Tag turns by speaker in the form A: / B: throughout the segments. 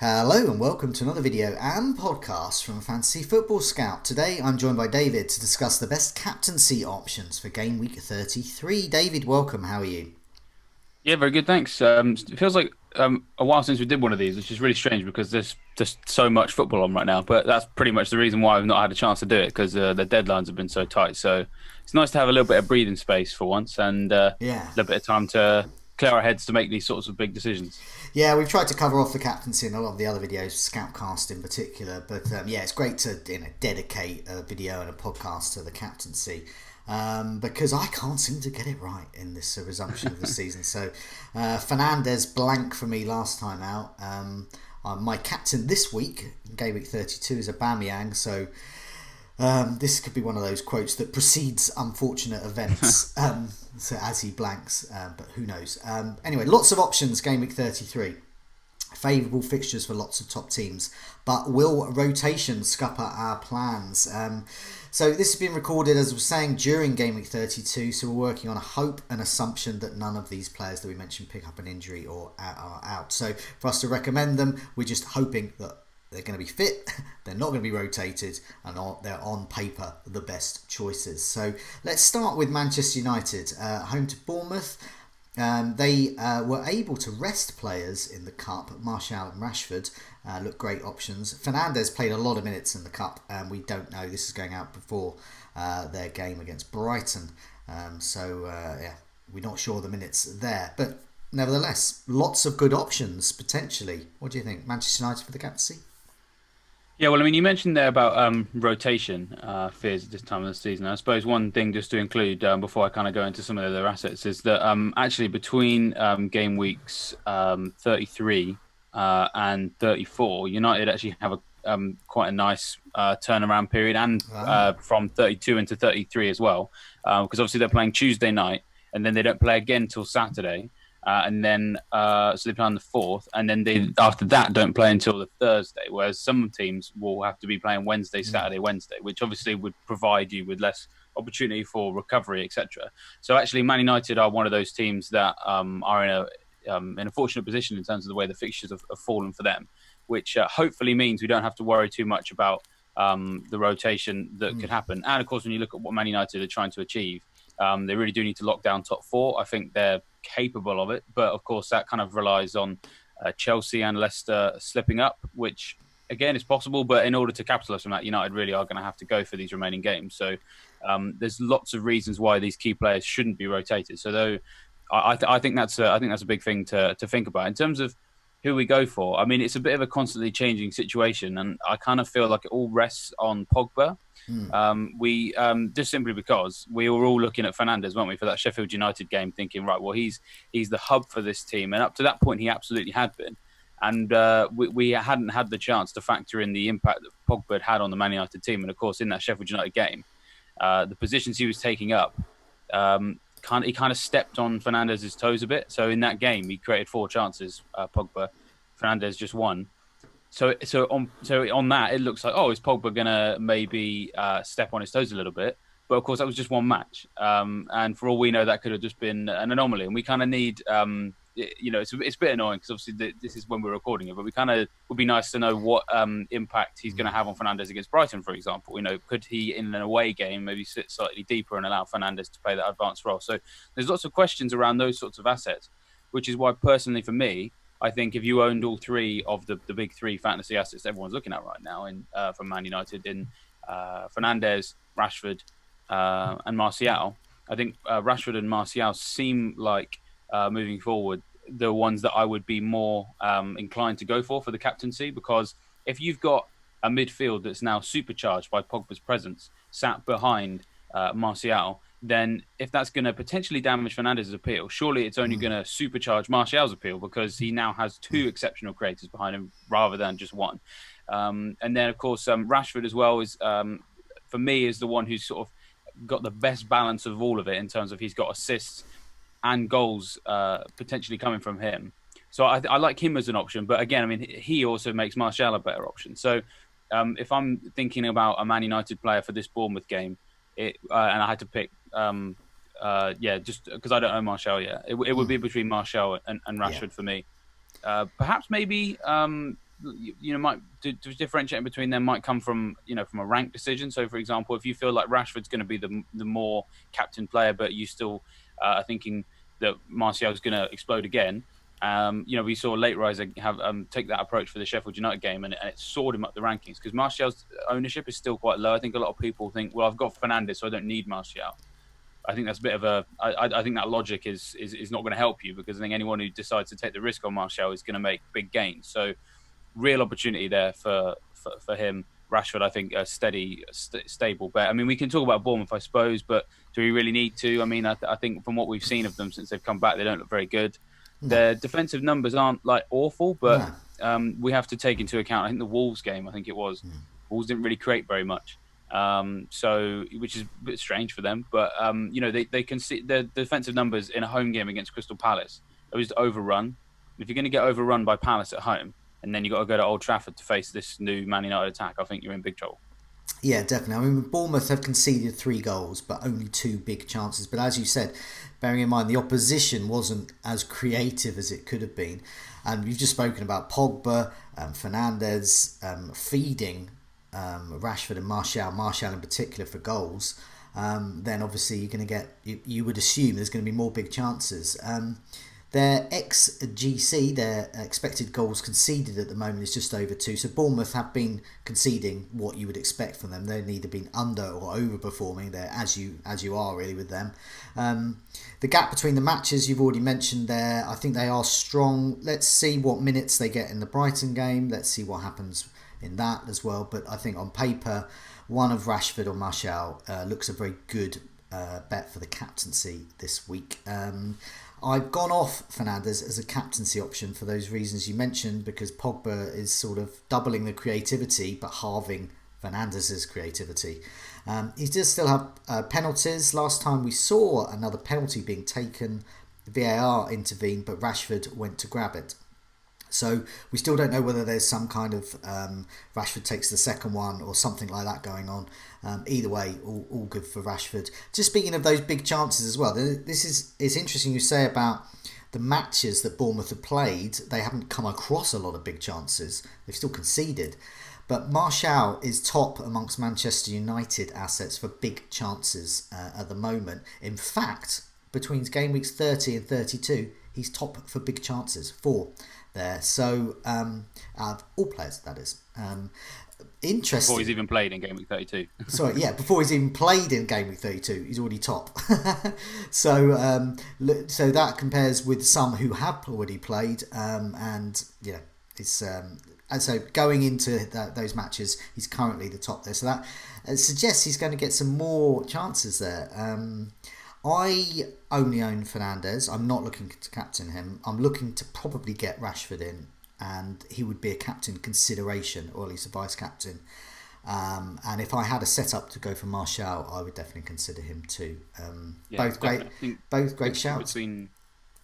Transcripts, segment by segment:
A: Hello and welcome to another video and podcast from Fantasy Football Scout. Today I'm joined by David to discuss the best captaincy options for game week 33. David, welcome. How are you?
B: Yeah, very good, thanks. It feels like a while since we did one of these, which is really strange because there's just so much football on right now. But that's pretty much the reason why I've not had a chance to do it because the deadlines have been so tight. So it's nice to have a little bit of breathing space for once and a
A: Yeah.
B: little bit of time to clear our heads to make these sorts of big decisions.
A: Yeah, we've tried to cover off the captaincy in a lot of the other videos, Scoutcast in particular. But yeah, it's great to dedicate a video and a podcast to the captaincy. Because I can't seem to get it right in this resumption of the season. So Fernandez blank for me last time out. My captain this week, game week 32, is Aubameyang. So this could be one of those quotes that precedes unfortunate events. So as he blanks, but who knows? Anyway, lots of options. Game week 33. Favourable fixtures for lots of top teams, but will rotation scupper our plans? So this has been recorded, as I was saying, during Game Week 32, so we're working on a hope and assumption that none of these players that we mentioned pick up an injury or are out. So for us to recommend them, we're just hoping that they're going to be fit, they're not going to be rotated, and they're on paper the best choices. So let's start with Manchester United, home to Bournemouth. They were able to rest players in the Cup. Martial and Rashford look great options. Fernandez played a lot of minutes in the Cup, and we don't know. This is going out before their game against Brighton. Yeah, we're not sure the minutes there. But nevertheless, lots of good options, potentially. What do you think? Manchester United for the captaincy?
B: Yeah, well, I mean, you mentioned there about rotation fears at this time of the season. I suppose one thing just to include before I kind of go into some of the other assets is that actually between game weeks 33 and 34, United actually have a quite a nice turnaround period, and from 32 into 33 as well, because obviously they're playing Tuesday night, and then they don't play again till Saturday. And then so they play on the 4th, and then they after that don't play until the Thursday. Whereas some teams will have to be playing Wednesday, Saturday, Wednesday, which obviously would provide you with less opportunity for recovery, etc. So actually, Man United are one of those teams that are in a fortunate position in terms of the way the fixtures have fallen for them, which hopefully means we don't have to worry too much about the rotation that could happen. And of course, when you look at what Man United are trying to achieve, they really do need to lock down top 4. I think they're capable of it, but of course that kind of relies on Chelsea and Leicester slipping up, which again is possible, but in order to capitalise from that, United really are going to have to go for these remaining games. So there's lots of reasons why these key players shouldn't be rotated. So though I think that's a big thing to think about in terms of who we go for. I mean, it's a bit of a constantly changing situation, and I kind of feel like it all rests on Pogba. We just simply because we were all looking at Fernandez, weren't we, for that Sheffield United game, thinking, right, well, he's the hub for this team, and up to that point, he absolutely had been, and we hadn't had the chance to factor in the impact that Pogba had on the Man United team, and of course, in that Sheffield United game, the positions he was taking up, he kind of stepped on Fernandez's toes a bit. So in that game, he created 4 chances. Pogba, Fernandez just one. So on that, it looks like, oh, is Pogba gonna maybe step on his toes a little bit? But of course, that was just one match, and for all we know, that could have just been an anomaly. And we kind of need, it's a bit annoying because obviously this is when we're recording it, but we kind of would be nice to know what impact he's going to have on Fernandez against Brighton, for example. Could he in an away game maybe sit slightly deeper and allow Fernandez to play that advanced role? So there's lots of questions around those sorts of assets, which is why personally for me, I think if you owned all 3 of the big 3 fantasy assets that everyone's looking at right now from Man United in Fernandez, Rashford, and Martial, I think Rashford and Martial seem like moving forward the ones that I would be more inclined to go for the captaincy, because if you've got a midfield that's now supercharged by Pogba's presence sat behind Martial, then if that's going to potentially damage Fernandez's appeal, surely it's only going to supercharge Martial's appeal because he now has 2 exceptional creators behind him rather than just one. And then, of course, Rashford as well is, for me, is the one who's sort of got the best balance of all of it in terms of he's got assists and goals potentially coming from him. So I like him as an option. But again, I mean, he also makes Martial a better option. So if I'm thinking about a Man United player for this Bournemouth game, and I had to pick, just because I don't own Martial yet, it would be between Martial and Rashford for me. Perhaps maybe might to differentiate between them might come from from a rank decision. So, for example, if you feel like Rashford's going to be the more captain player, but you still are thinking that Martial's going to explode again. We saw Late Riser have take that approach for the Sheffield United game, and it soared him up the rankings because Martial's ownership is still quite low. I think a lot of people think, well, I've got Fernandes, so I don't need Martial. I think that's a bit of a. I think that logic is not going to help you, because I think anyone who decides to take the risk on Martial is going to make big gains. So, real opportunity there for him. Rashford, I think, a steady, stable bet. I mean, we can talk about Bournemouth, I suppose, but do we really need to? I mean, I think from what we've seen of them since they've come back, they don't look very good. No. Their defensive numbers aren't like awful, but we have to take into account. I think the Wolves game, Wolves didn't really create very much. So, which is a bit strange for them, but they can see their defensive numbers in a home game against Crystal Palace. It was overrun. If you're going to get overrun by Palace at home, and then you got to go to Old Trafford to face this new Man United attack, I think you're in big trouble.
A: Yeah, definitely. I mean, Bournemouth have conceded 3 goals, but only 2 big chances. But as you said, bearing in mind the opposition wasn't as creative as it could have been, and we've just spoken about Pogba, Fernandes feeding Rashford and Martial in particular for goals, then obviously you're going to get, you would assume there's going to be more big chances. Their XGC, their expected goals conceded at the moment, is just over 2. So Bournemouth have been conceding what you would expect from them. They've either been under or overperforming there, as you are really with them. The gap between the matches you've already mentioned there, I think they are strong. Let's see what minutes they get in the Brighton game. Let's see what happens in that as well. But I think on paper, one of Rashford or Martial looks a very good bet for the captaincy this week. I've gone off Fernandes as a captaincy option for those reasons you mentioned, because Pogba is sort of doubling the creativity but halving Fernandes's creativity. He does still have penalties. Last time we saw another penalty being taken, VAR intervened, but Rashford went to grab it. So we still don't know whether there's some kind of Rashford takes the second one or something like that going on. Either way, all good for Rashford. Just speaking of those big chances as well, it's interesting you say about the matches that Bournemouth have played. They haven't come across a lot of big chances. They've still conceded. But Martial is top amongst Manchester United assets for big chances at the moment. In fact, between game weeks 30 and 32, he's top for big chances, 4 there. So, out of all players, that is. Interesting.
B: Before he's even played in game week 32.
A: Sorry, yeah, before he's even played in game week 32, he's already top. So that compares with some who have already played, and it's and so going into those matches, he's currently the top there. So that suggests he's going to get some more chances there. I only own Fernandes. I'm not looking to captain him. I'm looking to probably get Rashford in, and he would be a captain consideration, or at least a vice captain. And if I had a setup to go for Martial, I would definitely consider him too. Both great shouts.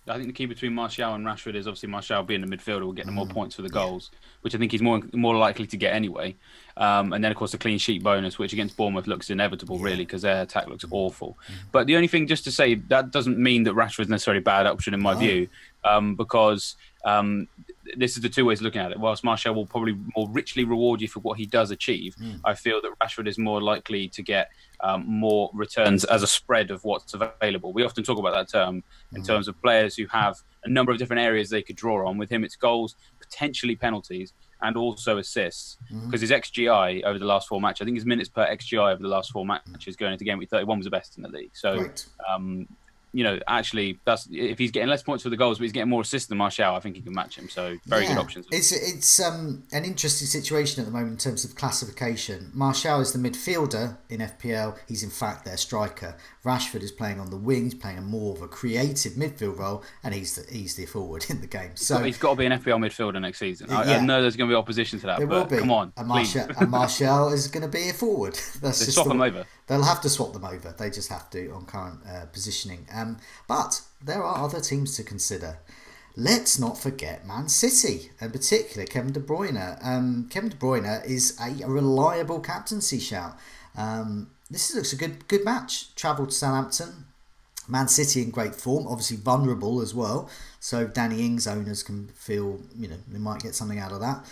B: I think the key between Martial and Rashford is obviously Martial being the midfielder will get the more points for the goals, which I think he's more likely to get anyway. And then, of course, the clean sheet bonus, which against Bournemouth looks inevitable, really, because their attack looks awful. But the only thing, just to say, that doesn't mean that Rashford's necessarily a bad option in my view, because this is the two ways of looking at it. Whilst Martial will probably more richly reward you for what he does achieve, I feel that Rashford is more likely to get more returns as a spread of what's available. We often talk about that term in terms of players who have a number of different areas they could draw on. With him, it's goals, potentially penalties, and also assists. Because his XGI over the last 4 matches, I think his minutes per XGI over the last 4 matches going into game week 31 was the best in the league. So, actually, that's if he's getting less points for the goals, but he's getting more assists than Martial, I think he can match him. So, very good options.
A: It's an interesting situation at the moment in terms of classification. Martial is the midfielder in FPL. He's in fact their striker. Rashford is playing on the wing. He's playing more of a creative midfield role, and he's the forward in the game. So
B: he's got to be an FPL midfielder next season. I know there's going to be opposition to that, but come on,
A: and Martial is going to be a forward. That's just
B: swap them over.
A: They'll have to swap them over. They just have to on current positioning. But there are other teams to consider. Let's not forget Man City, in particular Kevin De Bruyne. Kevin De Bruyne is a reliable captaincy shout. This looks a good match. Travelled to Southampton. Man City in great form, obviously vulnerable as well. So Danny Ings owners can feel, they might get something out of that.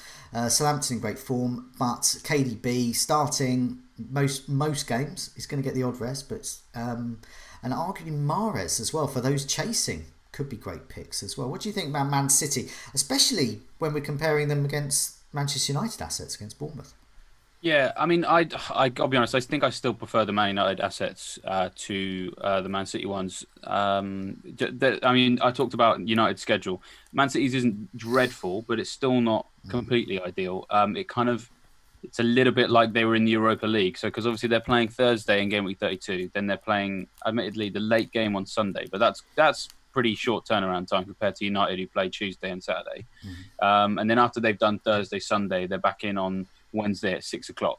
A: Southampton in great form, but KDB starting most games. He's going to get the odd rest, but and arguably Mahrez as well for those chasing could be great picks as well. What do you think about Man City, especially when we're comparing them against Manchester United assets against Bournemouth?
B: Yeah, I mean, I'll be honest. I think I still prefer the Man United assets to the Man City ones. I mean, I talked about United's schedule. Man City's isn't dreadful, but it's still not completely ideal. It's a little bit like they were in the Europa League. So, because obviously they're playing Thursday in game week 32, then they're playing, admittedly, the late game on Sunday. But that's pretty short turnaround time compared to United, who play Tuesday and Saturday. And then after they've done Thursday, Sunday, they're back in on Wednesday at 6:00.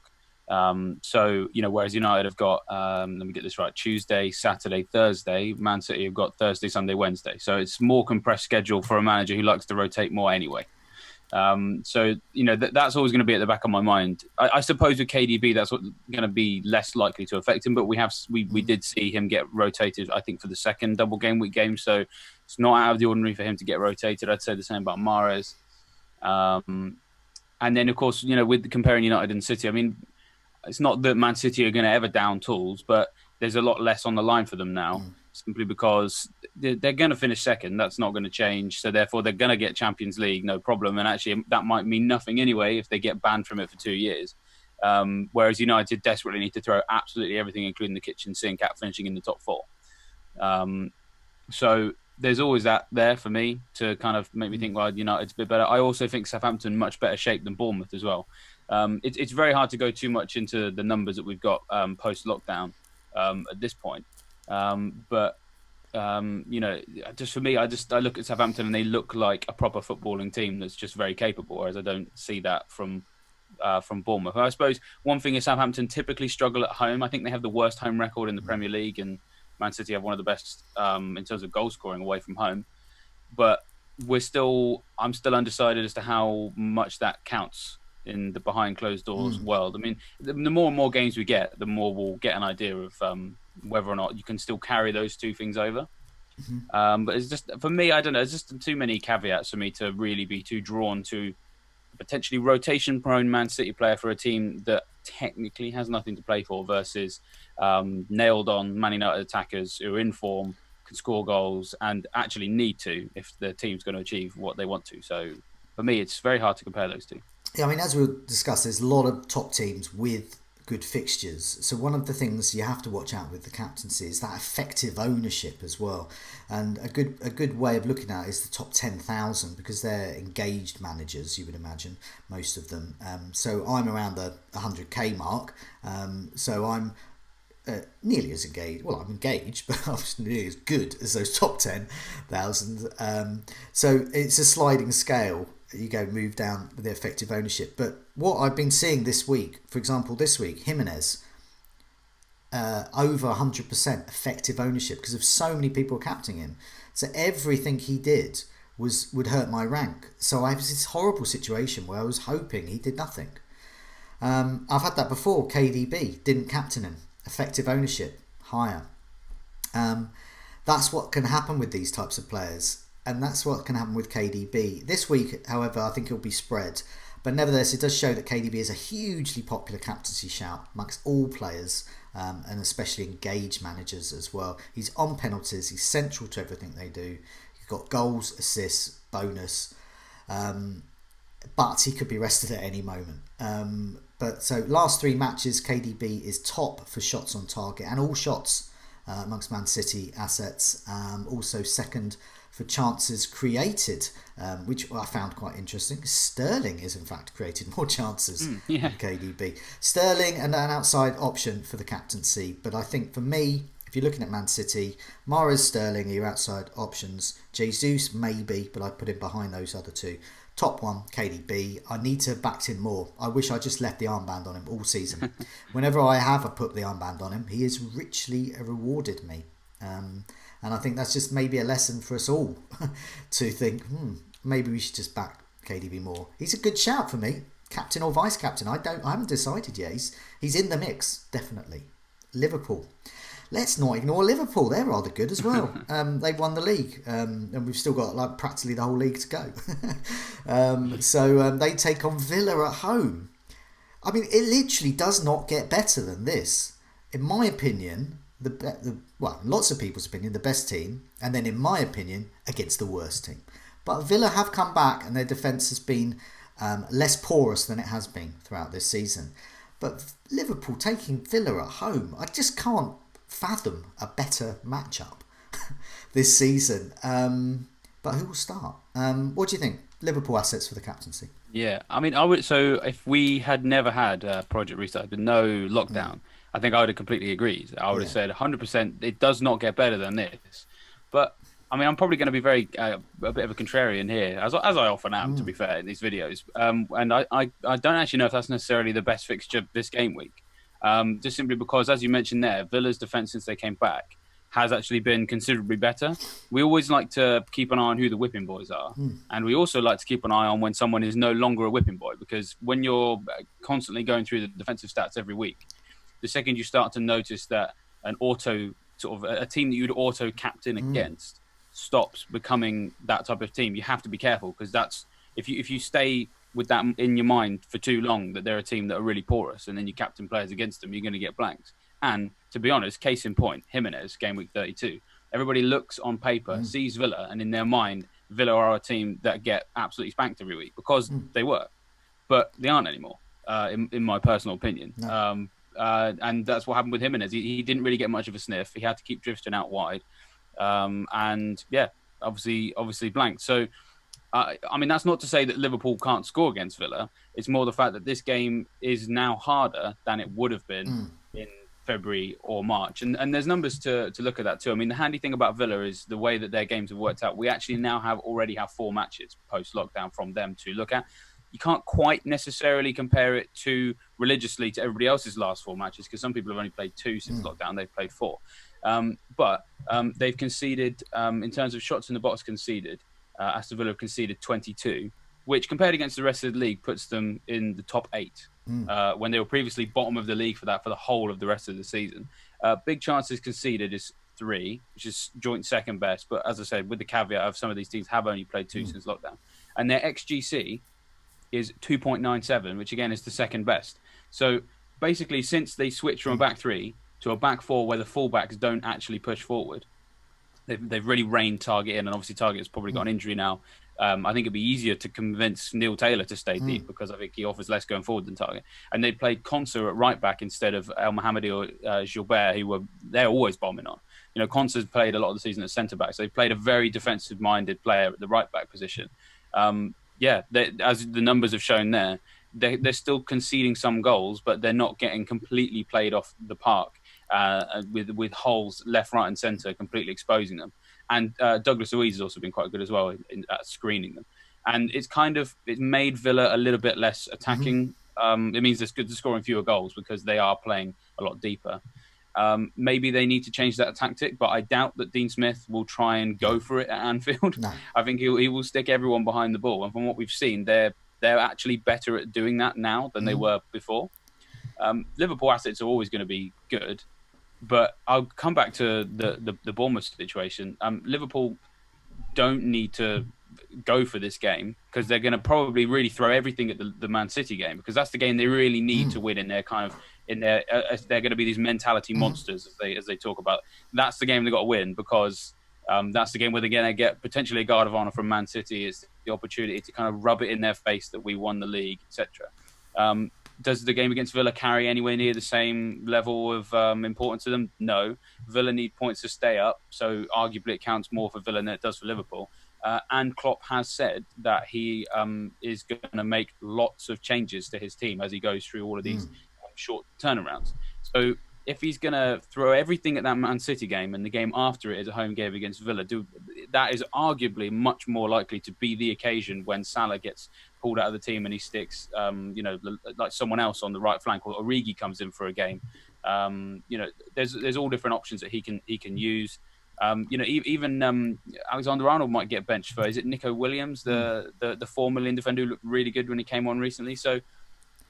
B: Whereas United have got, let me get this right, Tuesday, Saturday, Thursday. Man City have got Thursday, Sunday, Wednesday. So it's more compressed schedule for a manager who likes to rotate more anyway. That's always going to be at the back of my mind. I suppose with KDB, that's going to be less likely to affect him. But we did see him get rotated, I think, for the second double game week game. So it's not out of the ordinary for him to get rotated. I'd say the same about Mahrez. And then, of course, with comparing United and City, I mean, it's not that Man City are going to ever down tools, but there's a lot less on the line for them now, simply because they're going to finish second. That's not going to change. So therefore, they're going to get Champions League, no problem. And actually, that might mean nothing anyway if they get banned from it for 2 years. Whereas United desperately need to throw absolutely everything, including the kitchen sink, at finishing in the top four. So there's always that there for me to kind of make me think, well, United's a bit better. I also think Southampton much better shape than Bournemouth as well. It's very hard to go too much into the numbers that we've got post-lockdown at this point. Just for me, I look at Southampton and they look like a proper footballing team that's just very capable, whereas I don't see that from Bournemouth. I suppose one thing is Southampton typically struggle at home. I think they have the worst home record in the Premier League, and Man City have one of the best in terms of goal scoring away from home. But I'm still undecided as to how much that counts in the behind closed doors world. I mean, the more and more games we get, the more we'll get an idea of whether or not you can still carry those two things over. But it's just, for me, I don't know, it's just too many caveats for me to really be too drawn to potentially rotation prone Man City player for a team that technically has nothing to play for versus nailed on Man United attackers who are in form, can score goals and actually need to if the team's going to achieve what they want to. So for me, it's very hard to compare those two.
A: Yeah, I mean, as we'll discuss, there's a lot of top teams with good fixtures. So one of the things you have to watch out with the captaincy is that effective ownership as well. And a good way of looking at it is the top 10,000, because they're engaged managers, you would imagine, most of them. So I'm around the 100k mark. So I'm nearly as engaged. Well, I'm engaged, but I'm nearly as good as those top 10,000. So it's a sliding scale. You move down with the effective ownership. But what I've been seeing this week, for example, Jimenez, over 100% effective ownership because of so many people captaining him. So everything he did would hurt my rank. So I was this horrible situation where I was hoping he did nothing. I've had that before. KDB, didn't captain him. Effective ownership, higher. That's what can happen with these types of players. And that's what can happen with KDB. This week, however, I think it'll be spread. But nevertheless, it does show that KDB is a hugely popular captaincy shout amongst all players, and especially engaged managers as well. He's on penalties. He's central to everything they do. He's got goals, assists, bonus. But he could be rested at any moment. But so last 3 matches, KDB is top for shots on target and all shots amongst Man City assets. Also second for chances created, which I found quite interesting. Sterling has in fact created more chances than KDB. Sterling and an outside option for the captaincy. But I think for me, if you're looking at Man City, Mahrez, Sterling are your outside options. Jesus maybe, but I'd put him behind those other two. Top one, KDB. I need to have backed him more. I wish I just left the armband on him all season. Whenever I put the armband on him, he has richly rewarded me. And I think that's just maybe a lesson for us all to think, maybe we should just back KDB more. He's a good shout for me, captain or vice captain. I haven't decided yet. He's in the mix, definitely. Liverpool. let's not ignore Liverpool. They're rather good as well. They won the league, and we've still got like practically the whole league to go. So they take on Villa at home. I mean, it literally does not get better than this. In my opinion, well, in lots of people's opinion, the best team, and then in my opinion, against the worst team. But Villa have come back, and their defence has been less porous than it has been throughout this season. But Liverpool taking Villa at home, I just can't fathom a better matchup this season. But who will start? What do you think? Liverpool assets for the captaincy.
B: Yeah, I mean, I would. So if we had never had Project Restart, with no lockdown, I think I would have completely agreed. I would have said 100%. It does not get better than this. But I mean, I'm probably going to be very a bit of a contrarian here, as I often am, to be fair, in these videos. And I don't actually know if that's necessarily the best fixture this game week. Just simply because, as you mentioned there, Villa's defence since they came back has actually been considerably better. We always like to keep an eye on who the whipping boys are. And we also like to keep an eye on when someone is no longer a whipping boy, because when you're constantly going through the defensive stats every week, the second you start to notice that an auto sort of a team that you'd auto captain against stops becoming that type of team, you have to be careful, because that's if you stay with that in your mind for too long, that they're a team that are really porous, and then you captain players against them, you're going to get blanks. And to be honest, case in point, Jimenez, game week 32. Everybody looks on paper, sees Villa, and in their mind, Villa are a team that get absolutely spanked every week, because they were. But they aren't anymore, in my personal opinion. No. And that's what happened with Jimenez. He didn't really get much of a sniff. He had to keep drifting out wide. And yeah, obviously blanked. So, I mean, that's not to say that Liverpool can't score against Villa. It's more the fact that this game is now harder than it would have been in February or March. And there's numbers to look at that too. I mean, the handy thing about Villa is the way that their games have worked out. We actually now already have 4 matches post-lockdown from them to look at. You can't quite necessarily compare it religiously to everybody else's last 4 matches, because some people have only played 2 since lockdown. They've played 4. But they've conceded, in terms of shots in the box conceded, Aston Villa have conceded 22, which compared against the rest of the league puts them in the top 8, when they were previously bottom of the league for the whole of the rest of the season. Big chances conceded is 3, which is joint second best. But as I said, with the caveat of some of these teams have only played 2 since lockdown. And their XGC is 2.97, which again is the second best. So basically, since they switched from a back 3 to a back 4 where the fullbacks don't actually push forward, they've really reined Target in, and obviously Target has probably got an injury now. I think it'd be easier to convince Neil Taylor to stay deep, because I think he offers less going forward than Target. And they played Konsa at right back instead of El Mohammadi or Gilbert, they're always bombing on. You know, Konsa's played a lot of the season at centre back, so they played a very defensive minded player at the right back position. As the numbers have shown there, they're still conceding some goals, but they're not getting completely played off the park, with holes left, right, and centre completely exposing them. And Douglas Luiz has also been quite good as well at screening them. And it's made Villa a little bit less attacking. It means they're scoring fewer goals because they are playing a lot deeper. Maybe they need to change that tactic, but I doubt that Dean Smith will try and go for it at Anfield. No. I think he will stick everyone behind the ball. And from what we've seen, they're actually better at doing that now than they were before. Liverpool assets are always going to be good, but I'll come back to the Bournemouth situation. Liverpool don't need to go for this game, because they're going to probably really throw everything at the Man City game, because that's the game they really need to win in their they're going to be these mentality monsters as they talk about. That's the game they've got to win, because that's the game where they're going to get potentially a guard of honour from Man City. It's the opportunity to kind of rub it in their face that we won the league, etc. Does the game against Villa carry anywhere near the same level of importance to them? No. Villa need points to stay up, so arguably it counts more for Villa than it does for Liverpool. And Klopp has said that he is going to make lots of changes to his team as he goes through all of these short turnarounds. So if he's going to throw everything at that Man City game, and the game after it is a home game against Villa, that is arguably much more likely to be the occasion when Salah gets pulled out of the team and he sticks, like someone else on the right flank, or Origi comes in for a game. There's all different options that he can use. Even Alexander Arnold might get benched for. Is it Nico Williams, the 4 million defender who looked really good when he came on recently? So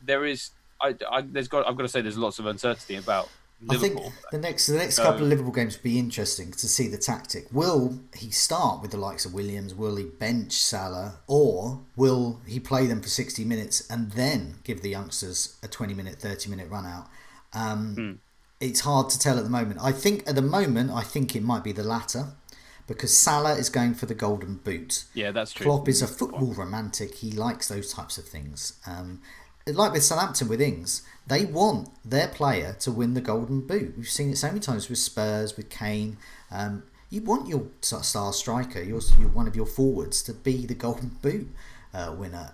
B: there is. I've got to say, there's lots of uncertainty about
A: I think
B: Liverpool.
A: the next couple
B: So
A: of Liverpool games will be interesting to see the tactic. Will he start with the likes of Williams? Will he bench Salah, or will he play them for 60 minutes and then give the youngsters a 20-minute, 30-minute run out?
B: hmm,
A: It's hard to tell at the moment. I think it might be the latter, because Salah is going for the golden boot.
B: yeah, that's true.
A: Klopp is a
B: Good point.
A: football romantic. He likes those types of things. Like with Southampton with Ings, they want their player to win the golden boot. We've seen it so many times with Spurs, with Kane. You want your star striker, one of your forwards, to be the golden boot winner.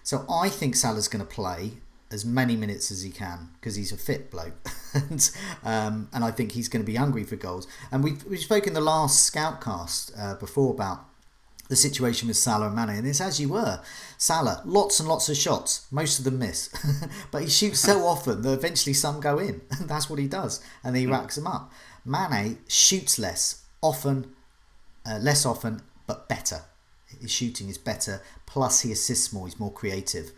A: So I think Salah's going to play as many minutes as he can, because he's a fit bloke, and I think he's going to be hungry for goals. And we've spoken the last Scoutcast before about the situation with Salah and Mane, and it's as you were. Salah, lots and lots of shots, most of them miss, but he shoots so often that eventually some go in. That's what he does, and he racks them up. Mane shoots less often, but better. His shooting is better, plus he assists more. He's more creative.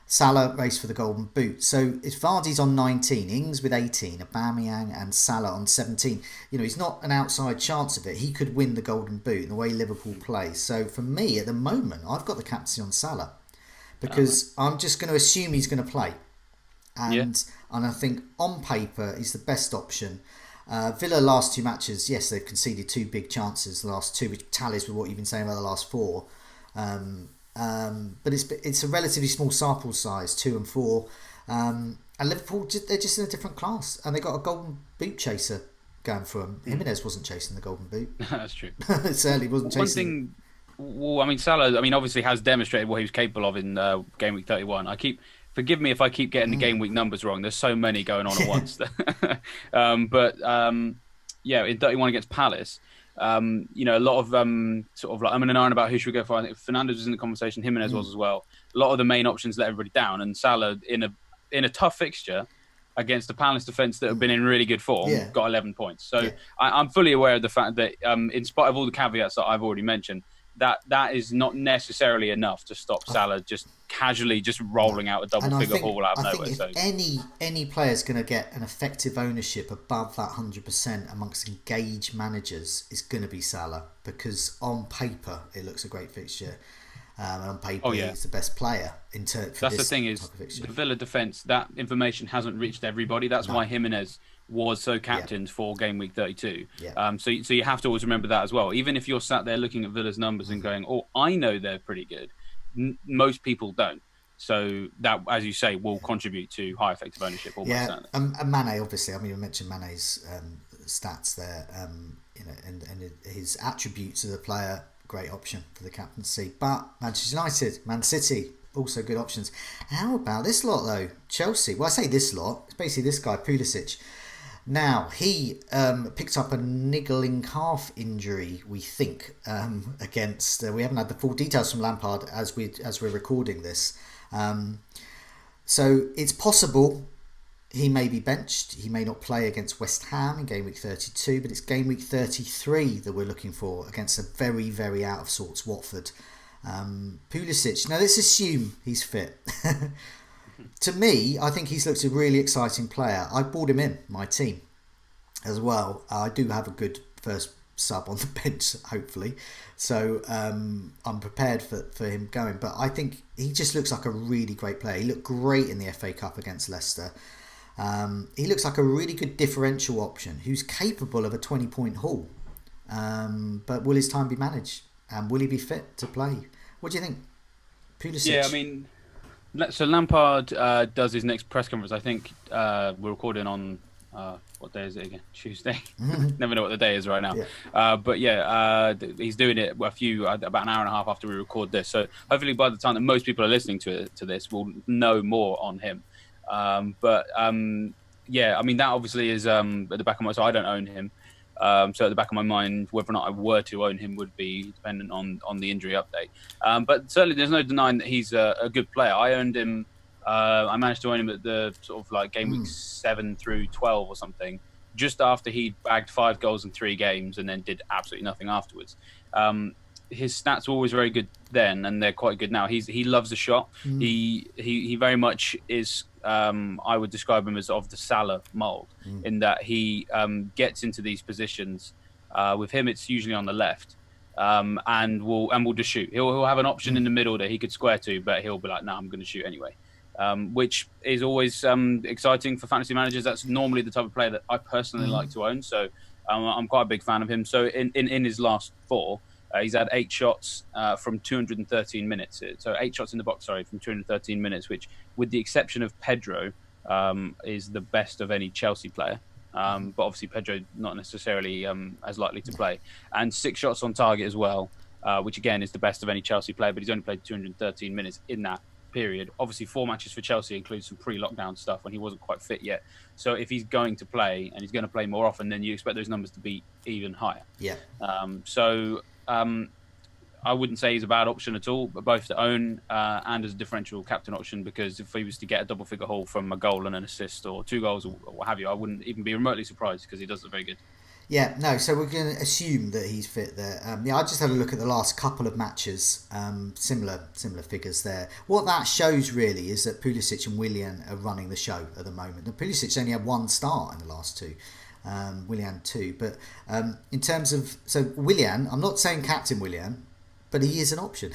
A: Salah raced for the golden boot. So if Vardy's on 19, Ings with 18, Aubameyang and Salah on 17, he's not an outside chance of it. He could win the golden boot in the way Liverpool play. So for me, at the moment, I've got the captaincy on Salah, because I'm just going to assume he's going to play. And I think on paper he's the best option. Villa last two matches, yes, they've conceded two big chances, the last two, which tallies with what you've been saying about the last four. But it's a relatively small sample size, 2 and 4, and Liverpool, they're just in a different class, and they got a golden boot chaser going for them. Jimenez wasn't chasing the golden boot.
B: That's true.
A: It certainly wasn't chasing.
B: One thing, Salah, obviously has demonstrated what he was capable of in game week 31. Forgive me if I keep getting the game week numbers wrong. There's so many going on at once. In 31 against Palace, a lot of sort of like I'm in an iron about who should we go for. I think Fernandes was in the conversation, Jimenez was as well. A lot of the main options let everybody down, and Salah in a tough fixture against the Palace defence that have been in really good form, got 11 points. So I'm fully aware of the fact that in spite of all the caveats that I've already mentioned, that is not necessarily enough to stop Salah just casually just rolling out a double-figure haul out of nowhere.
A: I think if any player is going to get an effective ownership above that 100% amongst engaged managers, is going to be Salah, because on paper it looks a great fixture. And on paper he's the best player That's
B: the thing is, the Villa defence, that information hasn't reached everybody. That's why Jimenez was so captained for game week 32. So you have to always remember that as well. Even if you're sat there looking at Villa's numbers and going, oh, I know they're pretty good, most people don't. So that, as you say, will contribute to high effective ownership.
A: And Mane, obviously, we mentioned Mane's stats there, and his attributes as a player, great option for the captaincy. But Manchester United, Man City, also good options. How about this lot though? Chelsea. Well, I say this lot, it's basically this guy, Pulisic. Now, he picked up a niggling calf injury, we think, against... we haven't had the full details from Lampard as we're recording this. So it's possible he may be benched. He may not play against West Ham in game week 32, but it's game week 33 that we're looking for against a very, very out of sorts Watford. Pulisic. Now, let's assume he's fit. To me, I think he's looked a really exciting player. I brought him in my team as well. I do have a good first sub on the bench, hopefully. So I'm prepared for him going. But I think he just looks like a really great player. He looked great in the FA Cup against Leicester. He looks like a really good differential option who's capable of a 20-point haul. But will his time be managed? And will he be fit to play? What do you think? Pulisic?
B: So Lampard does his next press conference. I think we're recording on what day is it again? Tuesday. Never know what the day is right now. He's doing it about an hour and a half after we record this. So hopefully by the time that most people are listening to this, we'll know more on him. That obviously is at the back of my. So I don't own him. So at the back of my mind, whether or not I were to own him would be dependent on the injury update. But certainly there's no denying that he's a good player. I owned him. I managed to own him at the sort of like game week 7 through 12 or something, just after he'd bagged 5 goals in 3 games and then did absolutely nothing afterwards. his stats were always very good then, and they're quite good now. He loves a shot. He very much is. I would describe him as of the Salah mold, in that he gets into these positions. With him, it's usually on the left, and will just shoot. He'll have an option in the middle that he could square to, but he'll be like, "No, I'm going to shoot anyway." Which is always exciting for fantasy managers. That's normally the type of player that I personally like to own. So I'm quite a big fan of him. So in his last four, he's had 8 shots from 213 minutes. So 8 shots in the box, sorry, from 213 minutes, which, with the exception of Pedro, is the best of any Chelsea player. But obviously Pedro not necessarily as likely to play. And 6 shots on target as well, which again is the best of any Chelsea player, but he's only played 213 minutes in that period. Obviously 4 matches for Chelsea includes some pre-lockdown stuff when he wasn't quite fit yet. So if he's going to play, and he's going to play more often, then you expect those numbers to be even higher.
A: Yeah.
B: I wouldn't say he's a bad option at all, but both to own and as a differential captain option, because if he was to get a double figure haul from a goal and an assist, or 2 goals or what have you, I wouldn't even be remotely surprised, because he does look very good.
A: Yeah, no, so we're going to assume that he's fit there. I just had a look at the last couple of matches, similar figures there. What that shows really is that Pulisic and Willian are running the show at the moment. And Pulisic only had 1 start in the last 2, Willian 2. But in terms of, so Willian, I'm not saying captain Willian, but he is an option.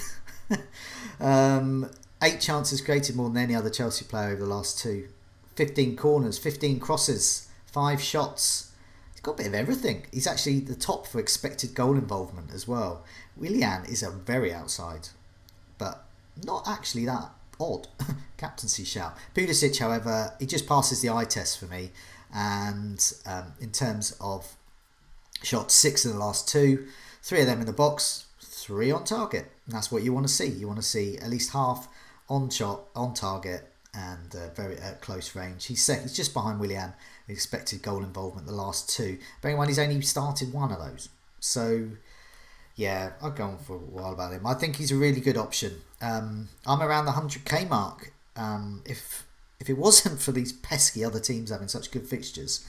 A: 8 chances created more than any other Chelsea player over the last 2. 15 corners, 15 crosses, 5 shots. He's got a bit of everything. He's actually the top for expected goal involvement as well. Willian is a very outside, but not actually that odd captaincy shout. Pulisic, however, he just passes the eye test for me. And in terms of shots, 6 in the last 2, 3 of them in the box, 3 on target. And that's what you want to see. You want to see at least half on shot, on target, and very at close range. He's just behind Willian. Expected goal involvement the last 2. Bearing in mind he's only started 1 of those. So yeah, I'll go on for a while about him. I think he's a really good option. I'm around the 100k mark. If it wasn't for these pesky other teams having such good fixtures,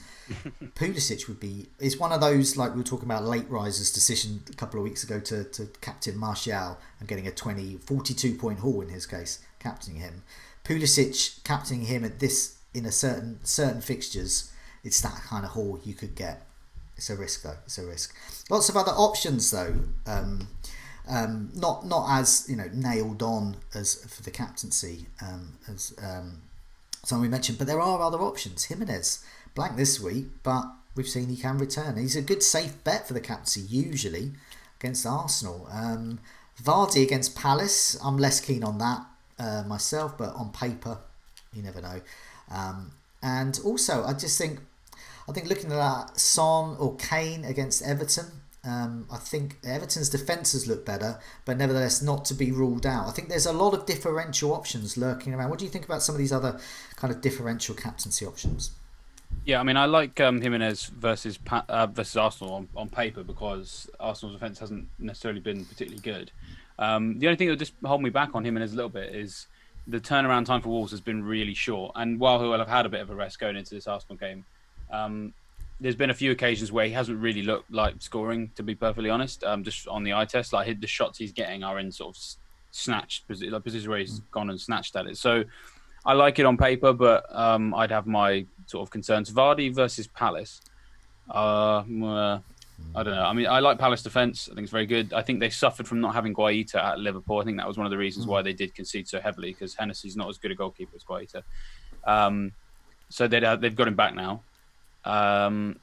A: Pulisic is one of those, like we were talking about, late risers decision a couple of weeks ago to captain Martial and getting a 42 point haul in his case, captaining him. Pulisic captaining him at this in a certain fixtures, it's that kind of haul you could get. It's a risk though. It's a risk. Lots of other options though. Not as nailed on as for the captaincy as some we mentioned, but there are other options. Jimenez blank this week, but we've seen he can return. He's a good safe bet for the captaincy usually against Arsenal. Vardy against Palace, I'm less keen on that myself, but on paper you never know. And also I think looking at that, Son or Kane against Everton, I think Everton's defences look better, but nevertheless not to be ruled out. I think there's a lot of differential options lurking around. What do you think about some of these other kind of differential captaincy options?
B: Yeah, I mean, I like Jimenez versus Arsenal on paper, because Arsenal's defence hasn't necessarily been particularly good. The only thing that will just hold me back on Jimenez a little bit is the turnaround time for Wolves has been really short. And while he'll have had a bit of a rest going into this Arsenal game, there's been a few occasions where he hasn't really looked like scoring, to be perfectly honest. Just on the eye test, like the shots he's getting are in sort of snatched positions where he's gone and snatched at it. So I like it on paper, but I'd have my sort of concerns. Vardy versus Palace. I don't know. I mean, I like Palace defence. I think it's very good. I think they suffered from not having Guaita at Liverpool. I think that was one of the reasons why they did concede so heavily, because Hennessy's not as good a goalkeeper as Guaita. So they've got him back now. And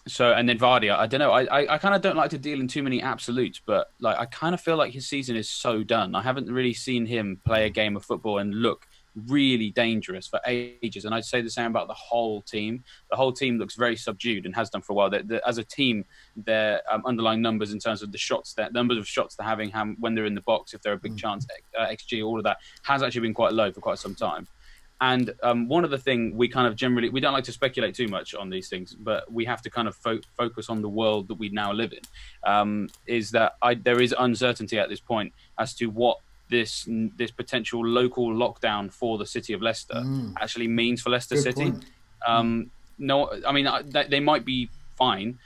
B: then Vardy, I don't know. I kind of don't like to deal in too many absolutes, but like I kind of feel like his season is so done. I haven't really seen him play a game of football and look really dangerous for ages. And I'd say the same about the whole team. The whole team looks very subdued and has done for a while. As a team, their underlying numbers in terms of the numbers of shots they're having when they're in the box, if they're a big chance, XG, all of that has actually been quite low for quite some time. And one of the things we kind of generally, we don't like to speculate too much on these things, but we have to kind of focus on the world that we now live in, is that there is uncertainty at this point as to what this potential local lockdown for the city of Leicester actually means for Leicester City. No, I mean, they might be fine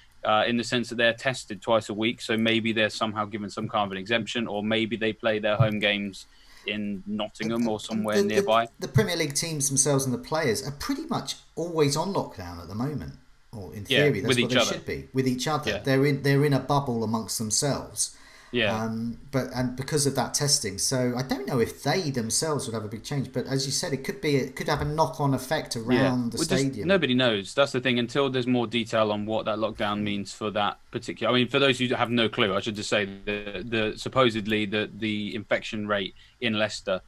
B: in the sense that they're tested twice a week. So maybe they're somehow given some kind of an exemption, or maybe they play their home games in Nottingham or somewhere nearby.
A: The Premier League teams themselves and the players are pretty much always on lockdown at the moment, or in
B: Yeah,
A: theory, that's
B: with
A: what
B: each
A: they
B: other.
A: should be with each other.
B: Yeah,
A: They're in a bubble amongst themselves.
B: yeah.
A: But because of that testing, so I don't know if they themselves would have a big change. But as you said, it could have a knock-on effect
B: Yeah,
A: around the
B: well, just
A: stadium.
B: nobody knows. That's the thing. Until there's more detail on what that lockdown means for that particular. I mean, for those who have no clue, I should just say the supposedly the infection rate in Leicester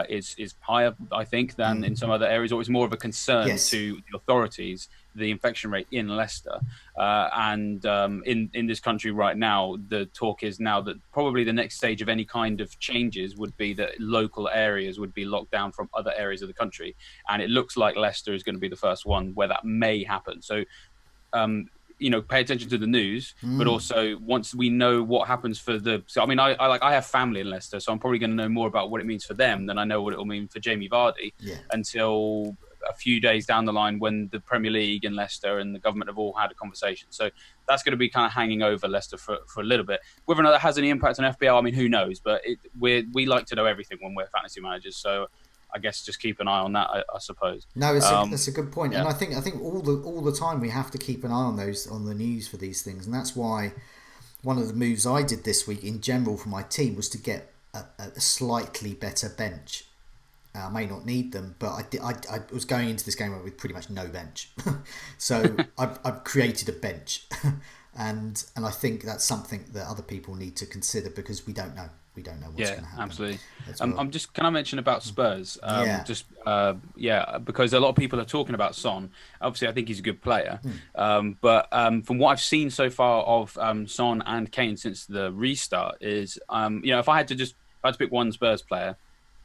B: is higher, I think, than in some other areas, or it's more of a concern
A: Yes.
B: to the authorities. The infection rate in Leicester and in this country right now, the talk is now that probably the next stage of any kind of changes would be that local areas would be locked down from other areas of the country, and it looks like Leicester is going to be the first one where that may happen. So pay attention to the news, but also once we know what happens for the. So I mean, I have family in Leicester, so I'm probably going to know more about what it means for them than I know what it will mean for Jamie Vardy until a few days down the line when the Premier League and Leicester and the government have all had a conversation. So that's going to be kind of hanging over Leicester for a little bit. Whether or not that has any impact on FPL, I mean, who knows? But we like to know everything when we're fantasy managers, so I guess just keep an eye on that, I suppose.
A: No, that's a good point,
B: yeah.
A: and I think all the time we have to keep an eye on the news for these things, and that's why one of the moves I did this week in general for my team was to get a slightly better bench. I may not need them, but I was going into this game with pretty much no bench, so I've created a bench, and I think that's something that other people need to consider because we don't know what's going to happen.
B: Absolutely.
A: Well.
B: Can I mention about Spurs? Because a lot of people are talking about Son. Obviously, I think he's a good player, but from what I've seen so far of Son and Kane since the restart is, if I had to pick one Spurs player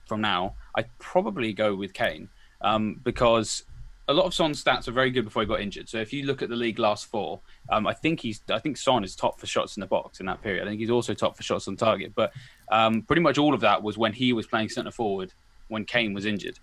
B: from now, I'd probably go with Kane because a lot of Son's stats are very good before he got injured. So if you look at the league last four, I think Son is top for shots in the box in that period. I think he's also top for shots on target. But pretty much all of that was when he was playing centre forward when Kane was injured.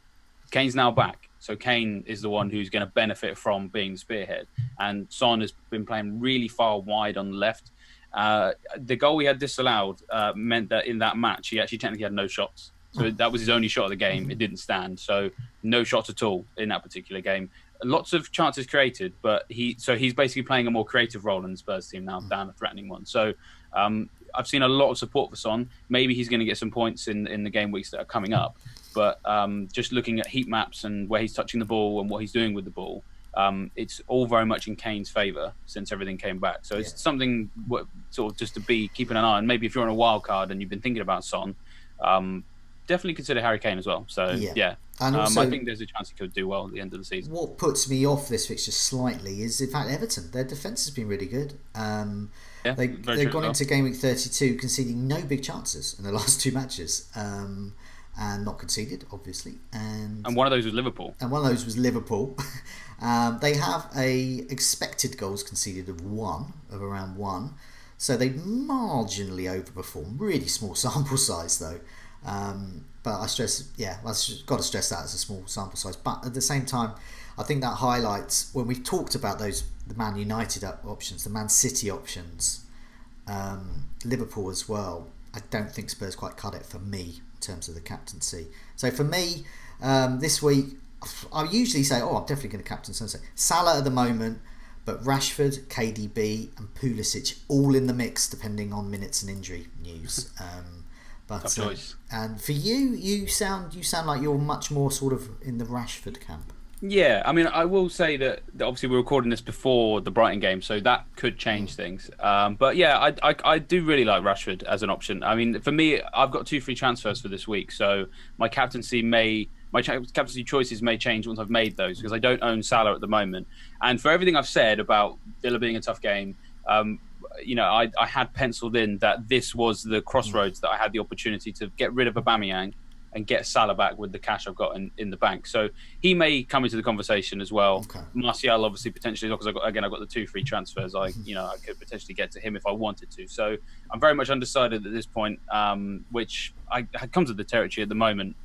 B: Kane's now back, so Kane is the one who's going to benefit from being the spearhead. And Son has been playing really far wide on the left. The goal he had disallowed meant that in that match he actually technically had no shots. So that was his only shot of the game. It didn't stand. So no shots at all in that particular game. Lots of chances created, but he's basically playing a more creative role in the Spurs team now, than a threatening one. So I've seen a lot of support for Son. Maybe he's going to get some points in the game weeks that are coming up. But just looking at heat maps and where he's touching the ball and what he's doing with the ball, it's all very much in Kane's favour since everything came back. So it's something sort of just to be keeping an eye on. Maybe if you're on a wild card and you've been thinking about Son, definitely consider Harry Kane as well. So
A: and also,
B: I think there's a chance he could do well at the end of the season.
A: What puts me off this fixture slightly is in fact Everton. Their defence has been really good. They've gone into game week 32 conceding no big chances in the last two matches, and not conceded obviously. And
B: one of those was Liverpool.
A: They have a expected goals conceded of around one. So they marginally overperform. Really small sample size though. But I've got to stress that as a small sample size. But at the same time, I think that highlights when we've talked about the Man United options, the Man City options, Liverpool as well. I don't think Spurs quite cut it for me in terms of the captaincy. So for me, this week, I usually say, I'm definitely going to captain Sunset. Salah at the moment, but Rashford, KDB, and Pulisic all in the mix, depending on minutes and injury news.
B: Tough choice.
A: And for you sound like you're much more sort of in the Rashford camp.
B: Yeah, I mean, I will say that obviously we're recording this before the Brighton game, so that could change things. But yeah, I do really like Rashford as an option. I mean, for me, I've got 2 free transfers for this week, so my captaincy choices may change once I've made those because I don't own Salah at the moment. And for everything I've said about Villa being a tough game, I had penciled in that this was the crossroads that I had the opportunity to get rid of Aubameyang and get Salah back with the cash I've got in the bank. So he may come into the conversation as well. Okay. Martial obviously potentially, because I've got the 2 free transfers. I could potentially get to him if I wanted to. So I'm very much undecided at this point, which I come to the territory at the moment.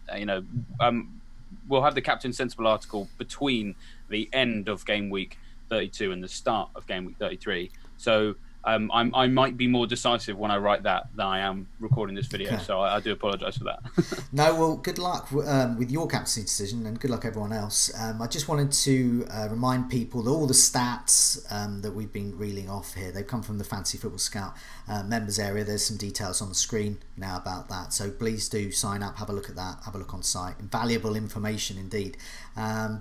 B: We'll have the Captain Sensible article between the end of game week 32 and the start of game week 33. So I might be more decisive when I write that than I am recording this video.
A: Okay.
B: So I do apologise for that.
A: No, well, good luck with your captaincy decision, and good luck everyone else. I just wanted to remind people that all the stats that we've been reeling off here, they've come from the Fantasy Football Scout members area. There's some details on the screen now about that, so please do sign up, have a look at that, have a look on site. Invaluable information indeed.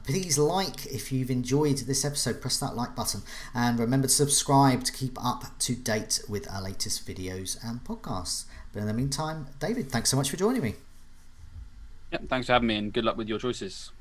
A: Please like if you've enjoyed this episode, press that like button, and remember to subscribe to keep up to date with our latest videos and podcasts. But in the meantime, David, thanks so much for joining me.
B: Yep, thanks for having me, and good luck with your choices.